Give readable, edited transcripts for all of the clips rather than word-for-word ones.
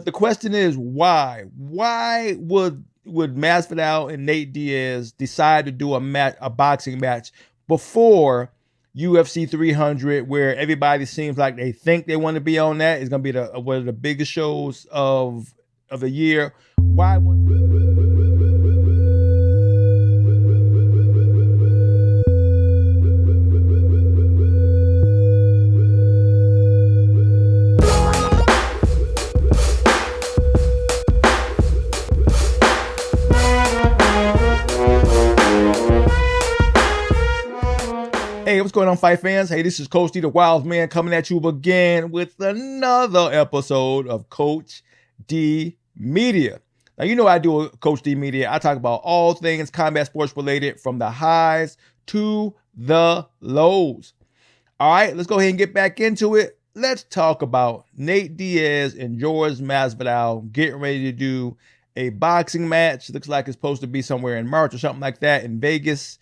The question is why? Why would Masvidal and Nate Diaz decide to do a boxing match before UFC 300, where everybody seems like they think they want to be on that? It's gonna be one of the biggest shows of the year. Why? Hey, what's going on, fight fans? Hey, this is Coach D, the Wild Man, coming at you again with another episode of Coach D Media. Now, you know I do Coach D Media. I talk about all things combat sports related, from the highs to the lows. All right, let's go ahead and get back into it. Let's talk about Nate Diaz and Jorge Masvidal getting ready to do a boxing match. Looks like it's supposed to be somewhere in March or something like that in Vegas.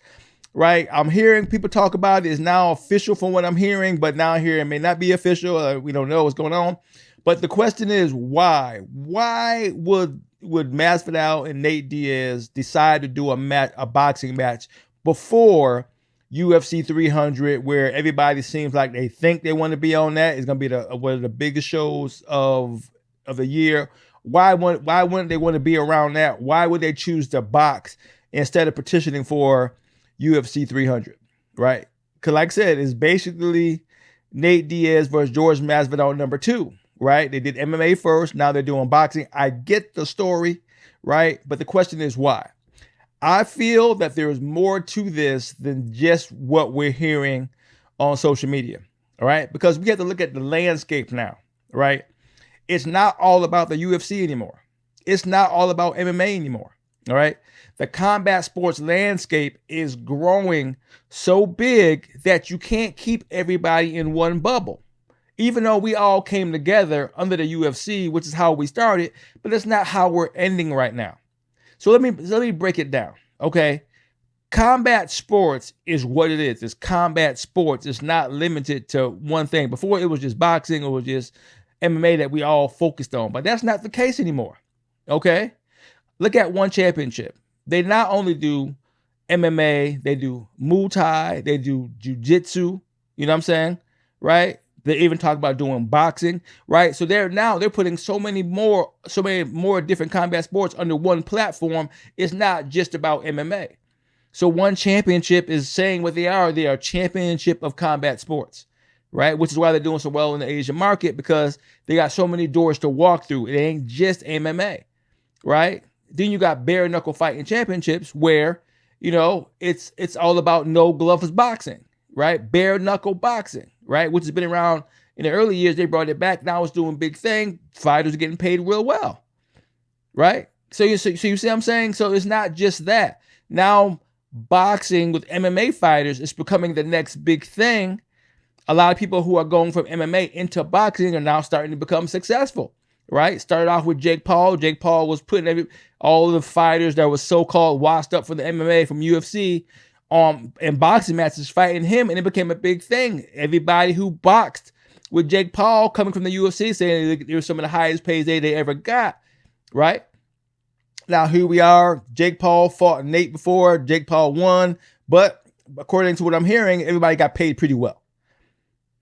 Right, I'm hearing people talk about it. It's now official from what I'm hearing, but now here it may not be official. We don't know what's going on. But the question is why? Why would Masvidal and Nate Diaz decide to do a boxing match before UFC 300, where everybody seems like they think they want to be on that? It's going to be one of the biggest shows of the year. Why wouldn't they want to be around that? Why would they choose to box instead of petitioning for UFC 300, right? Because like I said, it's basically Nate Diaz versus Jorge Masvidal number 2, right? They did MMA first, now they're doing boxing. I get the story, right? But the question is why? I feel that there is more to this than just what we're hearing on social media, all right? Because we have to look at the landscape now, right? It's not all about the UFC anymore. It's not all about MMA anymore, all right? The combat sports landscape is growing so big that you can't keep everybody in one bubble. Even though we all came together under the UFC, which is how we started, but that's not how we're ending right now. So let me break it down, okay? Combat sports is what it is. It's combat sports. It's not limited to one thing. Before it was just boxing, it was just MMA that we all focused on, but that's not the case anymore, okay? Look at One Championship. They not only do MMA, they do Muay Thai, they do Jiu-Jitsu, you know what I'm saying, right? They even talk about doing boxing, right? So they're putting so many more different combat sports under one platform. It's not just about MMA. So One Championship is saying what they are. They are championship of combat sports, right? Which is why they're doing so well in the Asian market, because they got so many doors to walk through. It ain't just MMA, right? Then you got bare knuckle fighting championships, where, you know, it's all about no gloves boxing, right? Bare knuckle boxing, right? Which has been around in the early years. They brought it back. Now it's doing big thing. Fighters are getting paid real well, right? So you see what I'm saying? So it's not just that. Now boxing with MMA fighters is becoming the next big thing. A lot of people who are going from MMA into boxing are now starting to become successful. Right? Started off with Jake Paul. Jake Paul was putting all the fighters that was so-called washed up for the MMA from UFC in boxing matches fighting him, and it became a big thing. Everybody who boxed with Jake Paul coming from the UFC saying they were some of the highest pays they ever got, right? Now here we are. Jake Paul fought Nate before. Jake Paul won, but according to what I'm hearing, everybody got paid pretty well,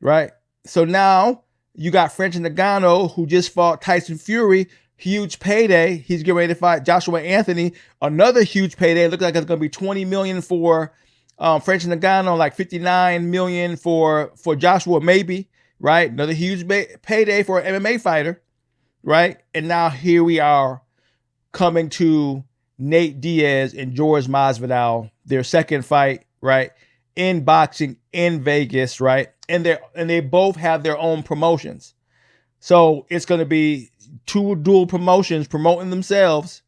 right? So now you got French Ngannou, who just fought Tyson Fury, huge payday. He's getting ready to fight Joshua Anthony, another huge payday. Looks like it's going to be $20 million for French Ngannou, like $59 million for Joshua, maybe, right? Another huge payday for an MMA fighter, right? And now here we are coming to Nate Diaz and Jorge Masvidal, their second fight, right? In boxing in Vegas, right? And they both have their own promotions. So it's going to be two dual promotions promoting themselves,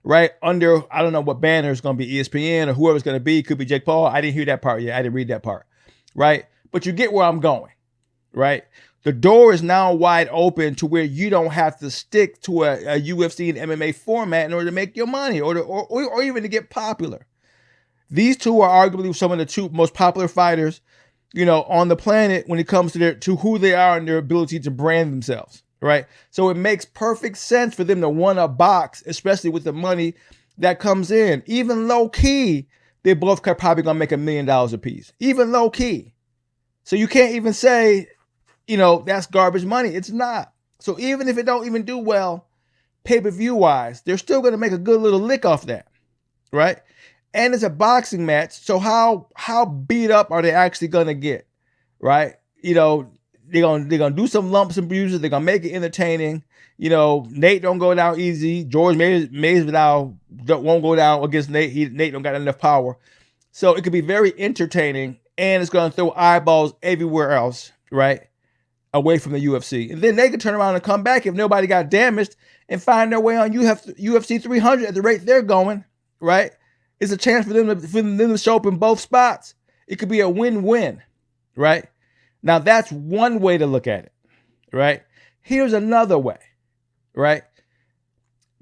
right? Under, I don't know what banner is going to be, ESPN or whoever's going to be. Could be Jake Paul. I didn't hear that part yet. I didn't read that part, right? But you get where I'm going, right? The door is now wide open to where you don't have to stick to a UFC and MMA format in order to make your money or even to get popular. These two are arguably some of the two most popular fighters, you know, on the planet when it comes to who they are and their ability to brand themselves, right? So it makes perfect sense for them to want to box, especially with the money that comes in. Even low key, they both probably gonna make $1 million a piece, even low key. So you can't even say, that's garbage money. It's not. So even if it don't even do well, pay-per-view wise, they're still gonna make a good little lick off that, right? And it's a boxing match, so how beat up are they actually gonna get, right? They're gonna do some lumps and bruises. They're gonna make it entertaining. Nate don't go down easy. George Masvidal won't go down against Nate. Nate don't got enough power, so it could be very entertaining, and it's gonna throw eyeballs everywhere else, right? Away from the UFC, and then they can turn around and come back if nobody got damaged and find their way on UFC 300 at the rate they're going, right? It's a chance for them to show up in both spots. It could be a win-win, right? Now, that's one way to look at it, right? Here's another way, right?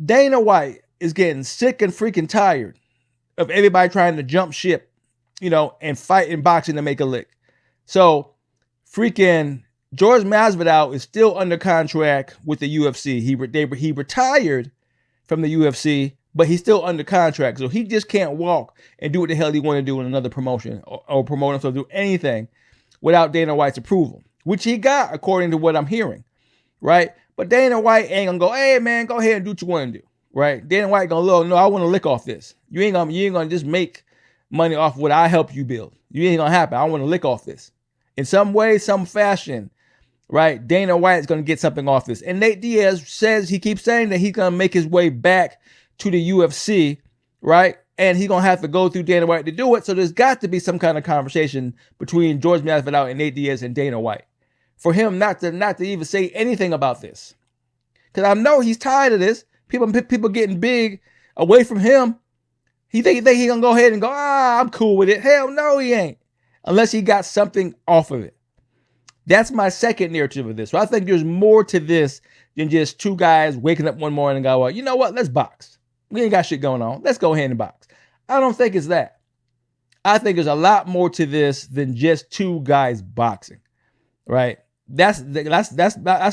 Dana White is getting sick and freaking tired of everybody trying to jump ship, and fight in boxing to make a lick. So, freaking Jorge Masvidal is still under contract with the UFC. He retired from the UFC, but he's still under contract. So he just can't walk and do what the hell he want to do in another promotion or promote himself, do anything without Dana White's approval, which he got according to what I'm hearing, right? But Dana White ain't gonna go, hey man, go ahead and do what you want to do, right? Dana White gonna look, no, I want to lick off this. You ain't gonna just make money off what I help you build. You ain't gonna happen. I want to lick off this. In some way, some fashion, right? Dana White's gonna get something off this. And Nate Diaz he keeps saying that he's gonna make his way back to the UFC, right? And he's gonna have to go through Dana White to do it. So there's got to be some kind of conversation between Jorge Masvidal and Nate Diaz and Dana White for him not to even say anything about this, because I know he's tired of this. People getting big away from him. He think he gonna go ahead and go, I'm cool with it. Hell no, he ain't, unless he got something off of it. That's my second narrative of this. So I think there's more to this than just two guys waking up one morning and go, well, you know what? Let's box. We ain't got shit going on. Let's go ahead and box. I don't think it's that. I think there's a lot more to this than just two guys boxing, right? That's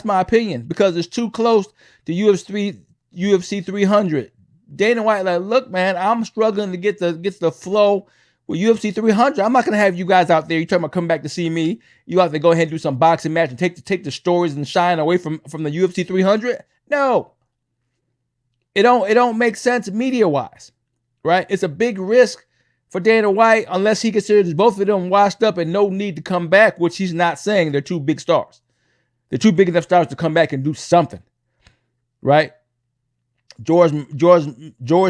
my opinion, because it's too close to UFC 300. Dana White like, look, man, I'm struggling to get the flow with UFC 300. I'm not gonna have you guys out there. You talking about coming back to see me? You have to go ahead and do some boxing match and take the stories and shine away from the UFC 300. No, it don't make sense media wise, right? It's a big risk for Dana White unless he considers both of them washed up and no need to come back, which he's not saying. They're two big stars. They're two big enough stars to come back and do something, right? George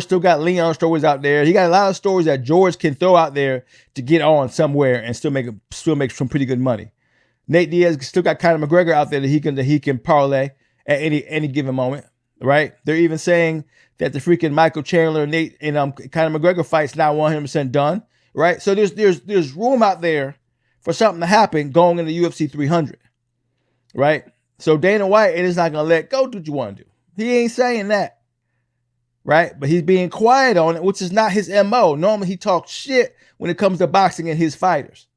still got Leon stories out there. He got a lot of stories that George can throw out there to get on somewhere and still make some pretty good money. Nate Diaz still got Conor McGregor out there that he can parlay at any given moment, right? They're even saying that the freaking Michael Chandler and Conor McGregor fight's not 100% done, right? So there's room out there for something to happen going into UFC 300, right? So Dana White is not gonna let go do what you want to do. He ain't saying that. Right? But he's being quiet on it, which is not his MO. Normally he talks shit when it comes to boxing and his fighters.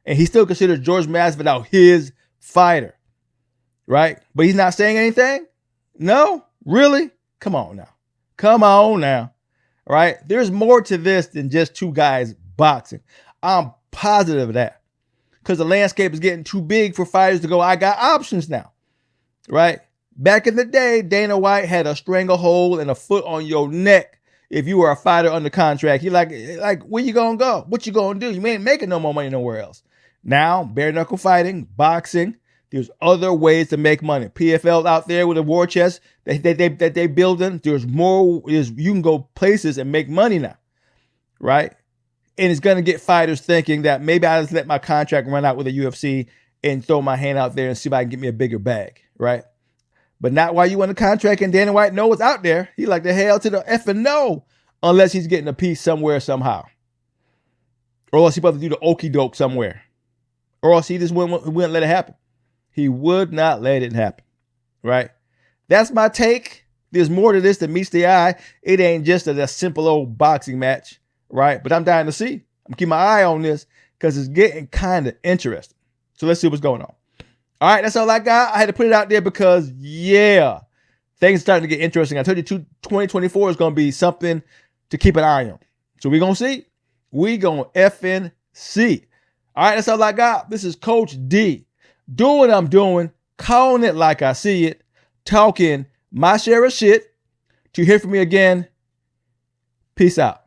And he still considers Jorge Masvidal his fighter. Right? But he's not saying anything? No? Really? Come on now. Right? There's more to this than just two guys boxing. I'm positive of that. Because the landscape is getting too big for fighters to go, I got options now. Right? Back in the day, Dana White had a stranglehold and a foot on your neck if you were a fighter under contract. He like, where you gonna go? What you gonna do? You ain't making no more money nowhere else. Now, bare knuckle fighting, boxing, there's other ways to make money. PFL out there with a war chest that they building. There's more. You can go places and make money now, right? And it's gonna get fighters thinking that maybe I just let my contract run out with the UFC and throw my hand out there and see if I can get me a bigger bag, right? But not while you on the contract and Dana White knows what's out there. He like the hell to the effing no, unless he's getting a piece somewhere somehow. Or else he about to do the okie doke somewhere. Or else he just wouldn't let it happen. He would not let it happen, right? That's my take. There's more to this than meets the eye. It ain't just a simple old boxing match, right? But I'm dying to see. I'm keeping my eye on this because it's getting kind of interesting. So let's see what's going on. All right, that's all I got. I had to put it out there because, yeah, things are starting to get interesting. I told you 2024 is going to be something to keep an eye on. So we're going to see. We going to effing see. All right, that's all I got. This is Coach D. Doing what I'm doing, calling it like I see it, talking my share of shit. To hear from me again, peace out.